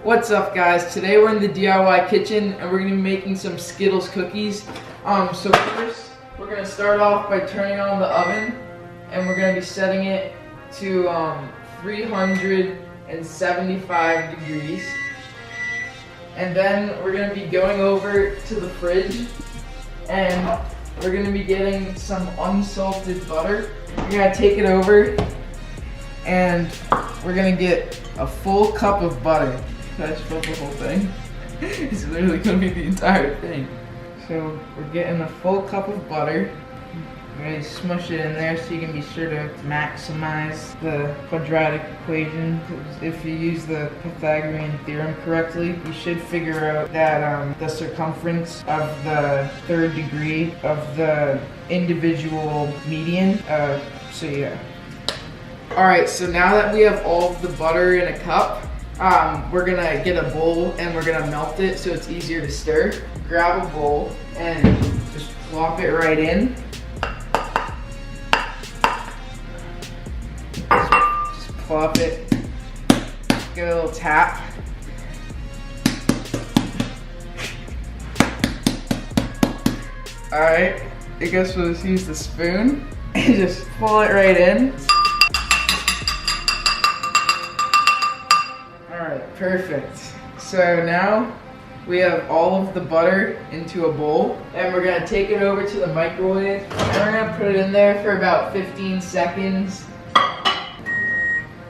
What's up, guys? Today we're in the DIY kitchen and we're gonna be making some Skittles cookies. So first we're gonna start off by turning on the oven and we're gonna be setting it to 375 degrees. And then we're gonna be going over to the fridge and we're gonna be getting some unsalted butter. We're gonna take it over and we're gonna get a full cup of butter. Should I spill the whole thing? It's literally gonna be the entire thing. So we're getting a full cup of butter. We're gonna smush it in there so you can be sure to maximize the quadratic equation. If you use the Pythagorean theorem correctly, you should figure out that the circumference of the third degree of the individual median. So yeah. Alright, so now that we have all of the butter in a cup, we're gonna get a bowl and we're gonna melt it so it's easier to stir. Grab a bowl and just plop it right in. Just plop it. Give it a little tap. Alright, I guess we'll just use the spoon and just pull it right in. Perfect. So now we have all of the butter into a bowl and we're gonna take it over to the microwave and we're gonna put it in there for about 15 seconds.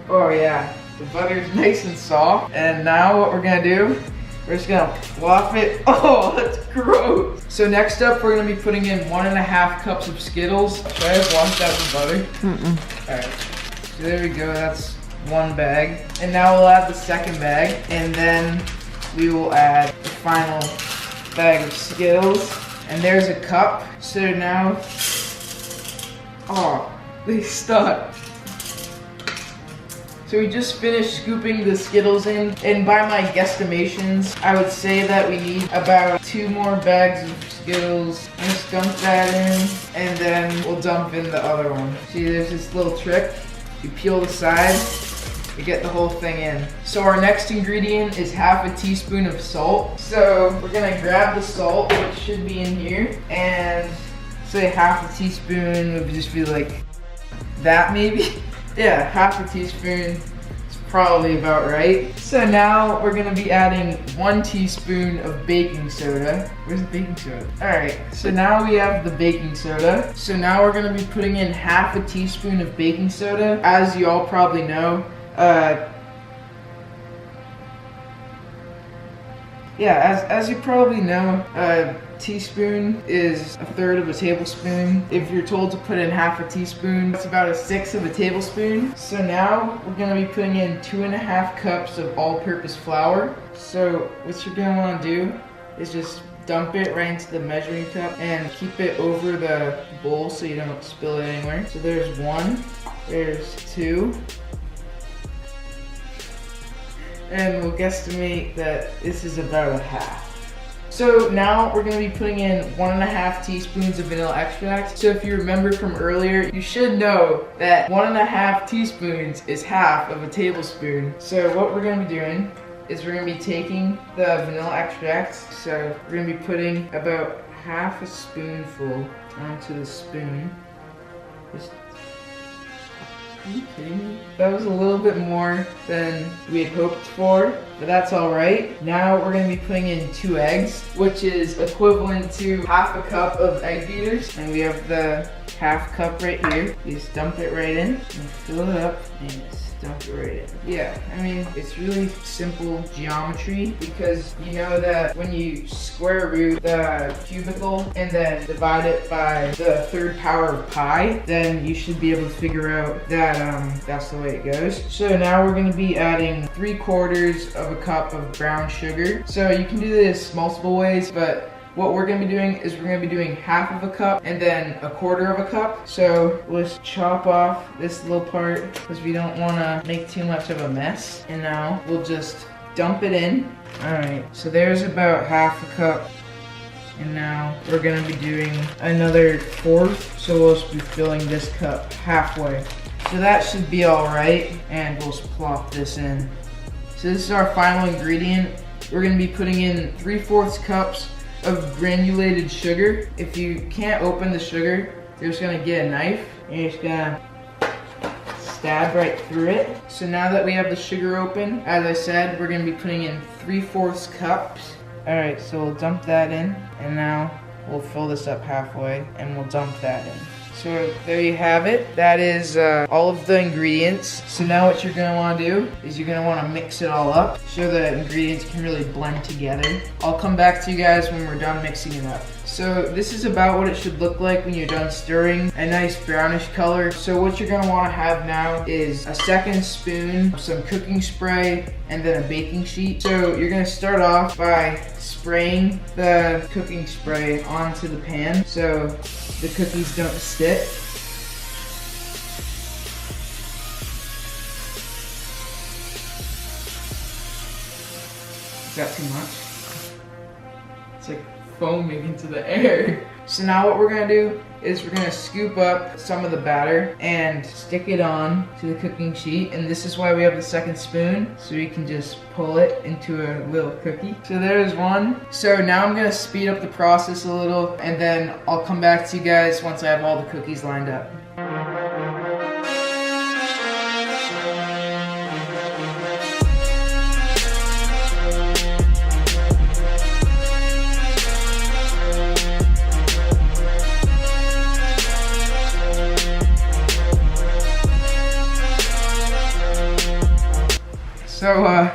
Oh yeah, the butter's nice and soft. And now what we're gonna do, we're just gonna plop it. Oh, that's gross. So next up, we're gonna be putting in 1.5 cups of Skittles. Should I have washed out the butter? Alright, so there we go, that's one bag. And now we'll add the second bag, and then we will add the final bag of Skittles. And there's a cup. So now, oh, they stuck. So we just finished scooping the Skittles in, and by my guesstimations, I would say that we need about 2 more bags of Skittles. Just dump that in, and then we'll dump in the other one. See, there's this little trick. You peel the side, you get the whole thing in. So our next ingredient is 1/2 teaspoon of salt. So we're gonna grab the salt, which should be in here, and say 1/2 teaspoon would just be like that maybe. Yeah, 1/2 teaspoon is probably about right. So now we're gonna be adding 1 teaspoon of baking soda. Where's the baking soda? Alright, so now we have the baking soda. So now we're gonna be putting in 1/2 teaspoon of baking soda. As you all probably know, as you probably know, a teaspoon is 1/3 of a tablespoon. If you're told to put in 1/2 teaspoon, it's about 1/6 of a tablespoon. So now we're gonna be putting in 2.5 cups of all-purpose flour. So what you're gonna wanna do is just dump it right into the measuring cup and keep it over the bowl so you don't spill it anywhere. So there's 1, there's 2. And we'll guesstimate that this is about 1/2. So now we're gonna be putting in 1.5 teaspoons of vanilla extract. So if you remember from earlier, you should know that 1.5 teaspoons is 1/2 of a tablespoon. So what we're gonna be doing is we're gonna be taking the vanilla extract. So we're gonna be putting about 1/2 spoonful onto the spoon. Are you kidding me? That was a little bit more than we had hoped for, but that's all right. Now we're gonna be putting in 2 eggs, which is equivalent to 1/2 cup of egg beaters. And we have the 1/2 cup right here. You just dump it right in and fill it up and just dump it right in. Yeah, I mean, it's really simple geometry because you know that when you square root the cubicle and then divide it by the 3rd power of pi, then you should be able to figure out that that's the way it goes. So now we're gonna be adding 3/4 of a cup of brown sugar. So you can do this multiple ways, but what we're gonna be doing is we're gonna be doing 1/2 of a cup and then 1/4 of a cup. So let's chop off this little part because we don't wanna make too much of a mess. And now we'll just dump it in. All right, so there's about 1/2 a cup. And now we're gonna be doing another 1/4. So we'll just be filling this cup halfway. So that should be all right. And we'll just plop this in. So this is our final ingredient. We're gonna be putting in 3/4 cups of granulated sugar. If you can't open the sugar, you're just gonna get a knife and you're just gonna stab right through it. So now that we have the sugar open, as I said, we're gonna be putting in 3/4 cups. All right, so we'll dump that in, and now we'll fill this up halfway and we'll dump that in. So there you have it. That is all of the ingredients. So now what you're gonna wanna do is you're gonna wanna mix it all up so the ingredients can really blend together. I'll come back to you guys when we're done mixing it up. So this is about what it should look like when you're done stirring, a nice brownish color. So what you're gonna wanna have now is a second spoon, some cooking spray, and then a baking sheet. So you're gonna start off by spraying the cooking spray onto the pan so the cookies don't stick. Is that too much? It's like foaming into the air. So now what we're gonna do is we're gonna scoop up some of the batter and stick it on to the cooking sheet. And this is why we have the second spoon, so you can just pull it into a little cookie. So there's one. So now I'm gonna speed up the process a little, and then I'll come back to you guys once I have all the cookies lined up. So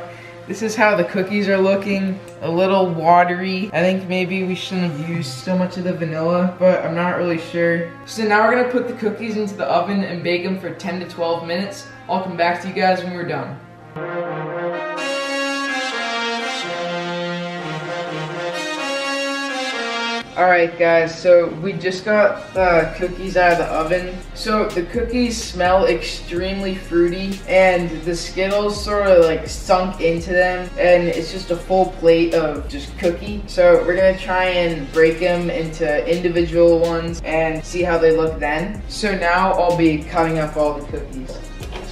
this is how the cookies are looking, a little watery. I think maybe we shouldn't have used so much of the vanilla, but I'm not really sure. So now we're gonna put the cookies into the oven and bake them for 10 to 12 minutes. I'll come back to you guys when we're done. Alright guys, so we just got the cookies out of the oven. So the cookies smell extremely fruity, and the Skittles sort of like sunk into them, and it's just a full plate of just cookie. So we're gonna try and break them into individual ones and see how they look then. So now I'll be cutting up all the cookies.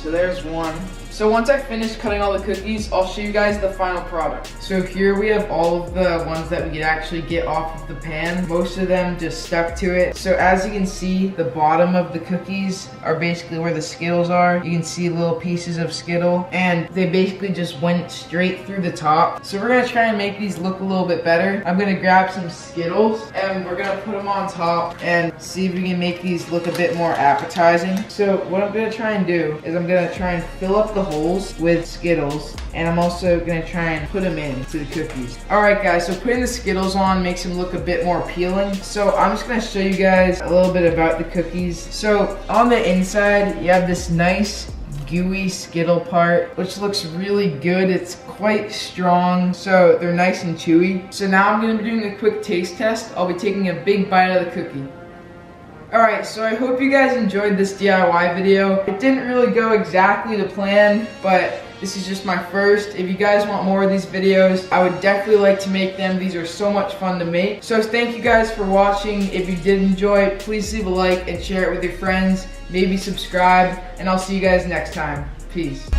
So there's one. So once I finish cutting all the cookies, I'll show you guys the final product. So here we have all of the ones that we could actually get off of the pan. Most of them just stuck to it. So as you can see, the bottom of the cookies are basically where the Skittles are. You can see little pieces of Skittle, and they basically just went straight through the top. So we're gonna try and make these look a little bit better. I'm gonna grab some Skittles and we're gonna put them on top and see if we can make these look a bit more appetizing. So what I'm gonna try and do is I'm gonna try and fill up the holes with Skittles, and I'm also gonna try and put them into the cookies. Alright guys, so putting the Skittles on makes them look a bit more appealing. So I'm just gonna show you guys a little bit about the cookies. So on the inside, you have this nice gooey Skittle part, which looks really good. It's quite strong, so they're nice and chewy. So now I'm gonna be doing a quick taste test. I'll be taking a big bite of the cookie. Alright, so I hope you guys enjoyed this DIY video. It didn't really go exactly to plan, but this is just my first. If you guys want more of these videos, I would definitely like to make them. These are so much fun to make. So thank you guys for watching. If you did enjoy it, please leave a like and share it with your friends. Maybe subscribe, and I'll see you guys next time. Peace.